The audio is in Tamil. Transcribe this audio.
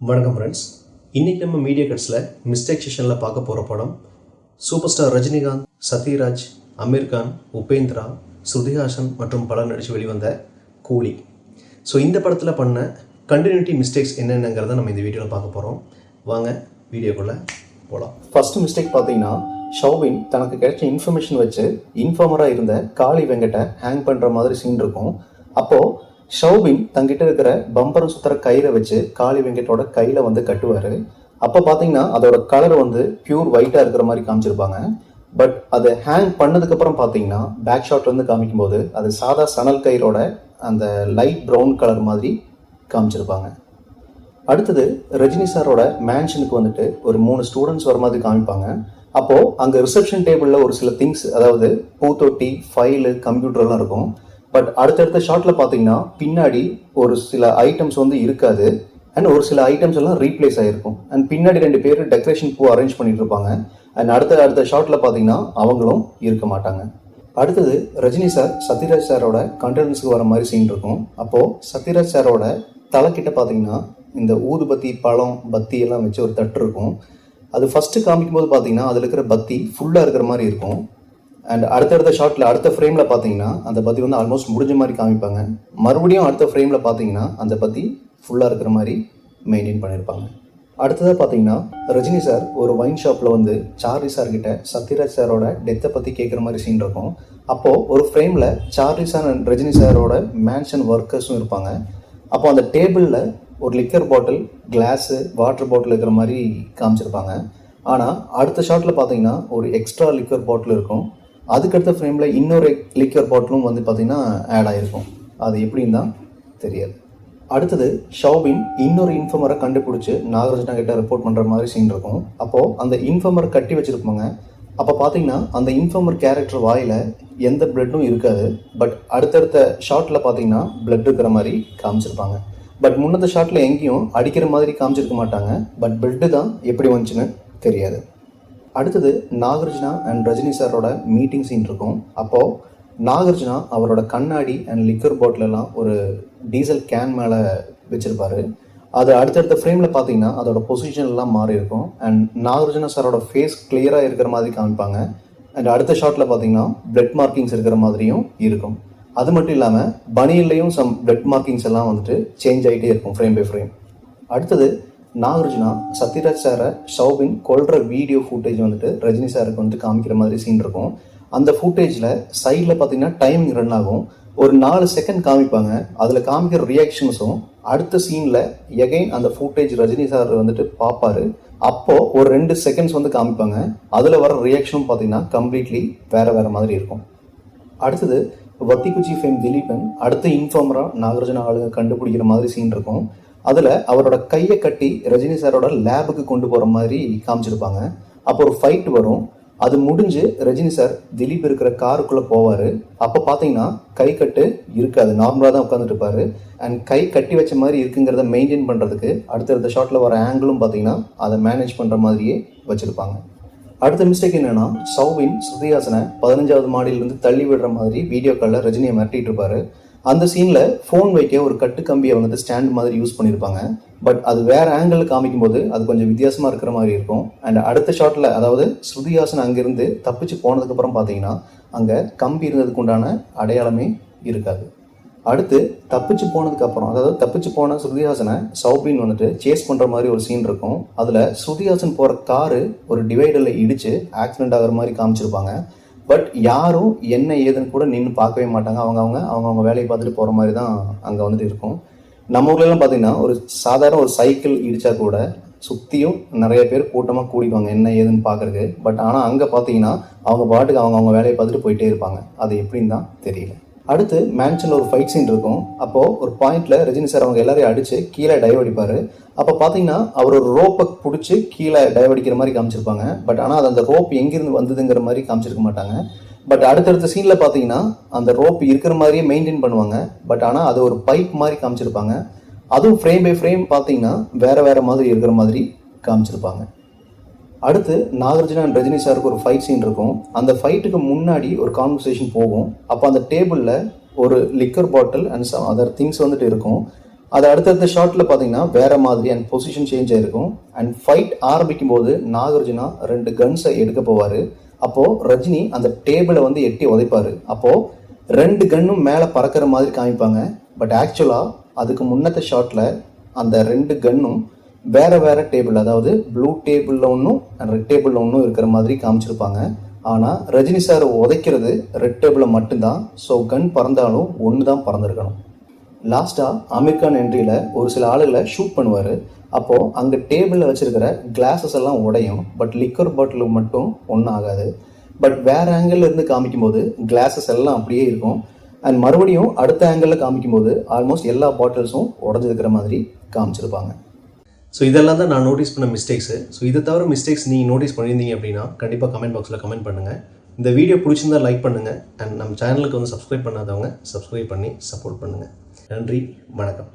வணக்கம் ஃப்ரெண்ட்ஸ். இன்றைக்கி நம்ம மீடியா கட்ஸில் மிஸ்டேக் செஷனில் பார்க்க போகிற படம் சூப்பர் ஸ்டார் ரஜினிகாந்த், சத்யராஜ், அமீர் கான், உபேந்திரா, ஸ்ருதிஹாசன் மற்றும் பலர் நடித்து வெளிவந்த கூலி. ஸோ இந்த படத்தில் பண்ண கண்டினியூட்டி மிஸ்டேக்ஸ் என்னென்னங்கிறத நம்ம இந்த வீடியோவில் பார்க்க போகிறோம். வாங்க வீடியோக்குள்ளே போகலாம். ஃபஸ்ட்டு மிஸ்டேக் பார்த்தீங்கன்னா, ஷௌபின் தனக்கு கிடைச்ச இன்ஃபர்மேஷன் வச்சு இன்ஃபார்மராக இருந்த காளி வெங்கட்டை ஹேங் பண்ணுற மாதிரி சீன் இருக்கும். அப்போது ஷௌபின் தங்கிட்ட இருக்கிற பம்பரம் சுற்றுற கயிறை வச்சு காளி வெங்கட்டோட கையில் கட்டுவார். அப்போ பார்த்தீங்கன்னா அதோட கலர் பியூர் ஒயிட்டாக இருக்கிற மாதிரி காமிச்சிருப்பாங்க. பட் அதை ஹேங் பண்ணதுக்கப்புறம் பார்த்தீங்கன்னா பேக் ஷாட்லேருந்து காமிக்கும்போது அது சாதா சணல் கயிறோட அந்த லைட் ப்ரௌன் கலர் மாதிரி காமிச்சிருப்பாங்க. அடுத்தது ரஜினி சாரோட மேன்ஷனுக்கு ஒரு 3 ஸ்டூடெண்ட்ஸ் வர மாதிரி காமிப்பாங்க. அப்போது அங்கே ரிசப்ஷன் டேபிளில் ஒரு சில திங்ஸ், அதாவது பூத்தொட்டி, ஃபைலு, கம்ப்யூட்டர்லாம் இருக்கும். பட் அடுத்தடுத்த ஷாட்டில் பார்த்தீங்கன்னா பின்னாடி ஒரு சில ஐட்டம்ஸ் இருக்காது. அண்ட் ஒரு சில ஐட்டம்ஸ் எல்லாம் ரீப்ளேஸ் ஆகிருக்கும். அண்ட் பின்னாடி 2 பேர் டெக்கரேஷன் பூ அரேஞ்ச் பண்ணிட்டு இருப்பாங்க. அண்ட் அடுத்த ஷாட்டில் பார்த்தீங்கன்னா அவங்களும் இருக்க மாட்டாங்க. அடுத்தது ரஜினி சார் சத்யராஜ் சாரோட கண்டென்ஸுக்கு வர மாதிரி சீன் இருக்கும். அப்போது சத்யராஜ் சாரோட தலைக்கிட்ட பார்த்தீங்கன்னா இந்த ஊதுபத்தி, பழம், பத்தி எல்லாம் வச்சு ஒரு தட்டு இருக்கும். அது ஃபஸ்ட்டு காமிக்கும்போது பார்த்தீங்கன்னா அதில் இருக்கிற பத்தி ஃபுல்லாக இருக்கிற மாதிரி இருக்கும். அண்ட் அடுத்தடுத்த ஷாட்டில் அடுத்த ஃப்ரேமில் பார்த்தீங்கன்னா அந்த பத்தி ஆல்மோஸ்ட் முடிஞ்ச மாதிரி காமிப்பாங்க. மறுபடியும் அடுத்த ஃப்ரேமில் பார்த்தீங்கன்னா அந்த பத்தி ஃபுல்லாக இருக்கிற மாதிரி மெயின்டைன் பண்ணியிருப்பாங்க. அடுத்ததாக பார்த்தீங்கன்னா ரஜினி சார் ஒரு ஒயின் ஷாப்பில் சார்லி சார்கிட்ட சத்யராஜ் சாரோட டெத்தை பற்றி கேட்குற மாதிரி சீன் இருக்கும். அப்போது ஒரு ஃப்ரேமில் சார்லி சார் அண்ட் ரஜினி சாரோட மேன்ஷன் ஒர்க்கர்ஸும் இருப்பாங்க. அப்போது அந்த டேபிளில் ஒரு லிக்கர் பாட்டில், கிளாஸு, வாட்டர் பாட்டில் இருக்கிற மாதிரி காமிச்சிருப்பாங்க. ஆனால் அடுத்த ஷாட்டில் பார்த்தீங்கன்னா ஒரு எக்ஸ்ட்ரா லிக்கர் பாட்டில் இருக்கும். அதுக்கடுத்த ஃப்ரேமில் இன்னொரு லிக்கர் பாட்டிலும் பார்த்தீங்கன்னா ஆட் ஆகிருக்கும். அது எப்படின்னு தான் தெரியாது. அடுத்தது ஷௌபின் இன்னொரு இன்ஃபார்மரை கண்டுபிடிச்சி நாகார்ஜுனா கிட்ட ரிப்போர்ட் பண்ணுற மாதிரி சீன் இருக்கும். அப்போது அந்த இன்ஃபார்மர் கட்டி வச்சுருப்பாங்க. அப்போ பார்த்தீங்கன்னா அந்த இன்ஃபார்மர் கேரக்டர் வாயில் எந்த பிளட்டும் இருக்காது. பட் அடுத்தடுத்த ஷாட்டில் பார்த்தீங்கன்னா பிளட் இருக்கிற மாதிரி காமிச்சிருப்பாங்க. பட் முன்னத்த ஷாட்டில் எங்கேயும் அடிக்கிற மாதிரி காமிச்சிருக்க மாட்டாங்க. பட் பிளட்டு தான் எப்படி வந்துச்சுன்னு தெரியாது. அடுத்தது நாகார்ஜுனா அண்ட் ரஜினி சாரோட மீட்டிங் சீன் இருக்கும். அப்போது நாகார்ஜுனா அவரோட கண்ணாடி அண்ட் லிக்கர் பாட்டிலெல்லாம் ஒரு டீசல் கேன் மேலே வச்சுருப்பாரு. அது அடுத்தடுத்த ஃப்ரேமில் பார்த்தீங்கன்னா அதோட பொசிஷன்லாம் மாறி இருக்கும். அண்ட் நாகார்ஜுனா சாரோட ஃபேஸ் கிளியராக இருக்கிற மாதிரி காமிப்பாங்க. அண்ட் அடுத்த ஷாட்டில் பார்த்தீங்கன்னா பிளட் மார்க்கிங்ஸ் இருக்கிற மாதிரியும் இருக்கும். அது மட்டும் இல்லாமல் பனியிலையும் சம் பிளட் மார்க்கிங்ஸ் எல்லாம் சேஞ்ச் ஆகிட்டே இருக்கும் ஃப்ரேம் பை ஃப்ரேம். அடுத்தது நாகார்ஜுனா சத்யராஜ் சாரை ஷௌபின் கொல்ற வீடியோ ஃபுட்டேஜ் ரஜினி சாருக்கு காமிக்கிற மாதிரி சீன் இருக்கும். அந்த ஃபுட்டேஜில் சைடில் பார்த்தீங்கன்னா டைமிங் ரன் ஆகும். ஒரு 4 செகண்ட் காமிப்பாங்க. அதில் காமிக்கிற ரியாக்ஷன்ஸும் அடுத்த சீனில் எகைன் அந்த ஃபுட்டேஜ் ரஜினி சார் பார்ப்பாரு. அப்போது ஒரு 2 செகண்ட்ஸ் காமிப்பாங்க. அதில் வர ரியாக்ஷனும் பார்த்தீங்கன்னா கம்ப்ளீட்லி வேறு மாதிரி இருக்கும். அடுத்தது வத்திக்குச்சி ஃபேம் திலீபன் அடுத்த இன்ஃபார்மராக நாகார்ஜுனா ஆளுங்க கண்டுபிடிக்கிற மாதிரி சீன் இருக்கும். அதில் அவரோட கையை கட்டி ரஜினி சாரோட லேபுக்கு கொண்டு போகிற மாதிரி காமிச்சிருப்பாங்க. அப்போ ஒரு ஃபைட் வரும். அது முடிஞ்சு ரஜினி சார் திலீப் இருக்கிற காருக்குள்ளே போவார். அப்போ பார்த்தீங்கன்னா கை கட்டு இருக்காது, நார்மலாக தான் உட்காந்துட்டு இருப்பார். அண்ட் கை கட்டி வச்ச மாதிரி இருக்குங்கிறத மெயின்டைன் பண்ணுறதுக்கு அடுத்தடுத்த ஷாட்டில் வர ஆங்கிளும் பார்த்தீங்கன்னா அதை மேனேஜ் பண்ணுற மாதிரியே வச்சுருப்பாங்க. அடுத்த மிஸ்டேக் என்னென்னா, ஷௌபின் ஸ்ருதிஹாசனை 15வது மாடியிலேருந்து தள்ளி விடுற மாதிரி வீடியோ காலில் ரஜினியை மிரட்டிட்டு இருப்பார். அந்த சீனில் ஃபோன் வைக்க ஒரு கட்டு கம்பியை ஸ்டாண்ட் மாதிரி யூஸ் பண்ணியிருப்பாங்க. பட் அது வேறு ஆங்கிளில் காமிக்கும்போது அது கொஞ்சம் வித்தியாசமாக இருக்கிற மாதிரி இருக்கும். அண்ட் அடுத்த ஷாட்டில், அதாவது ஸ்ருதிஹாசன் அங்கேருந்து தப்பிச்சு போனதுக்கப்புறம் பார்த்தீங்கன்னா அங்கே கம்பி இருந்ததுக்கு உண்டான அடையாளமே இருக்காது. அடுத்து தப்பிச்சு போனதுக்கப்புறம், அதாவது தப்பிச்சு போன ஸ்ருதிஹாசனை ஷௌபின் சேஸ் பண்ணுற மாதிரி ஒரு சீன் இருக்கும். அதில் ஸ்ருதிஹாசன் போகிற காரு ஒரு டிவைடரில் இடித்து ஆக்சிடென்ட் ஆகிற மாதிரி காமிச்சிருப்பாங்க. பட் யாரும் என்ன ஏதுன்னு கூட நின்று பார்க்கவே மாட்டாங்க. அவங்க வேலையை பார்த்துட்டு போகிற மாதிரி தான் அங்கே இருக்கும். நம்ம ஊர்லலாம் பார்த்தீங்கன்னா ஒரு சாதாரண ஒரு சைக்கிள் இடித்தா கூட சுற்றியும் நிறைய பேர் கூட்டமாக கூடிக்குவாங்க என்ன ஏதுன்னு பார்க்குறதுக்கு. பட் ஆனால் அங்கே பார்த்தீங்கன்னா அவங்க பாட்டுக்கு அவங்க வேலையை பார்த்துட்டு போயிட்டே இருப்பாங்க. அது எப்படின்னு தான் தெரியல. அடுத்து மேன்ஷனில் ஒரு ஃபைட் சீன் இருக்கும். அப்போது ஒரு பாயிண்டில் ரஜினி சார் அவங்க எல்லாரையும் அடித்து கீழே டைவ் அடிப்பார். அப்போ பார்த்தீங்கன்னா அவர் ஒரு ரோப்பை பிடிச்சி கீழே டைவ் அடிக்கிற மாதிரி காமிச்சிருப்பாங்க. பட் ஆனால் அது அந்த ரோப் எங்கேருந்து வந்ததுங்கிற மாதிரி காமிச்சிருக்க மாட்டாங்க. பட் அடுத்தடுத்த சீனில் பார்த்தீங்கன்னா அந்த ரோப் இருக்கிற மாதிரியே மெயின்டைன் பண்ணுவாங்க. பட் ஆனால் அது ஒரு பைப் மாதிரி காமிச்சிருப்பாங்க. அதுவும் ஃப்ரேம் பை ஃப்ரேம் பார்த்தீங்கன்னா வேறு மாதிரி இருக்கிற மாதிரி காமிச்சிருப்பாங்க. அடுத்து நாகார்ஜுனா அண்ட் ரஜினி சாருக்கு ஒரு ஃபைட் சீன் இருக்கும். அந்த ஃபைட்டுக்கு முன்னாடி ஒரு கான்வர்சேஷன் போகும். அப்போ அந்த டேபிளில் ஒரு liquor bottle and some other things இருக்கும். அது அடுத்தடுத்த ஷாட்டில் பார்த்தீங்கன்னா வேற மாதிரி அண்ட் பொசிஷன் சேஞ்ச் ஆயிருக்கும். அண்ட் ஃபைட் ஆரம்பிக்கும் போது நாகார்ஜுனா 2 கன்ஸை எடுக்க போவார். அப்போது ரஜினி அந்த டேபிளை வந்து எட்டி உதைப்பார். அப்போது 2 கன்னும் மேலே பறக்கிற மாதிரி காமிப்பாங்க. பட் ஆக்சுவலாக அதுக்கு முன்னத்த ஷாட்டில் அந்த 2 கன்னும் வேற வேற டேபிள், அதாவது ப்ளூ டேபிளில் ஒன்றும் ரெட் டேபிளில் ஒன்றும் இருக்கிற மாதிரி காமிச்சிருப்பாங்க. ஆனால் ரஜினி சார் உதைக்கிறது ரெட் டேபிளில் மட்டும்தான். ஸோ கன் பறந்தாலும் ஒன்று தான் பறந்துருக்கணும். லாஸ்ட்டாக ஆமீர் கான் என்ட்ரியில் ஒரு சில ஆளுகளை ஷூட் பண்ணுவார். அப்போது அங்கே டேபிளில் வச்சுருக்கிற கிளாஸஸ் எல்லாம் உடையும். பட் லிக்கர் பாட்டில் மட்டும் ஒன்றும் ஆகாது. பட் வேறு ஆங்கிளில் இருந்து காமிக்கும்போது கிளாஸஸ் எல்லாம் அப்படியே இருக்கும். அண்ட் மறுபடியும் அடுத்த ஆங்கிளில் காமிக்கும்போது ஆல்மோஸ்ட் எல்லா பாட்டில்ஸும் உடஞ்சிருக்கிற மாதிரி காமிச்சிருப்பாங்க. ஸோ இதெல்லாம் தான் நான் நோட்டீஸ் பண்ண மிஸ்டேக்ஸு. ஸோ இதை தவிர மிஸ்டேக்ஸ் நீங்கள் நோட்டீஸ் பண்ணியிருந்தீங்க அப்படின்னா கண்டிப்பாக கமெண்ட் பாக்ஸில் கமெண்ட் பண்ணுங்கள். இந்த வீடியோ பிடிச்சிருந்தால் லைக் பண்ணுங்கள். அண்ட் நம்ம சேனலுக்கு வந்து சப்ஸ்கிரைப் பண்ணாதவங்க சப்ஸ்கிரைப் பண்ணி சப்போர்ட் பண்ணுங்கள். நன்றி, வணக்கம்.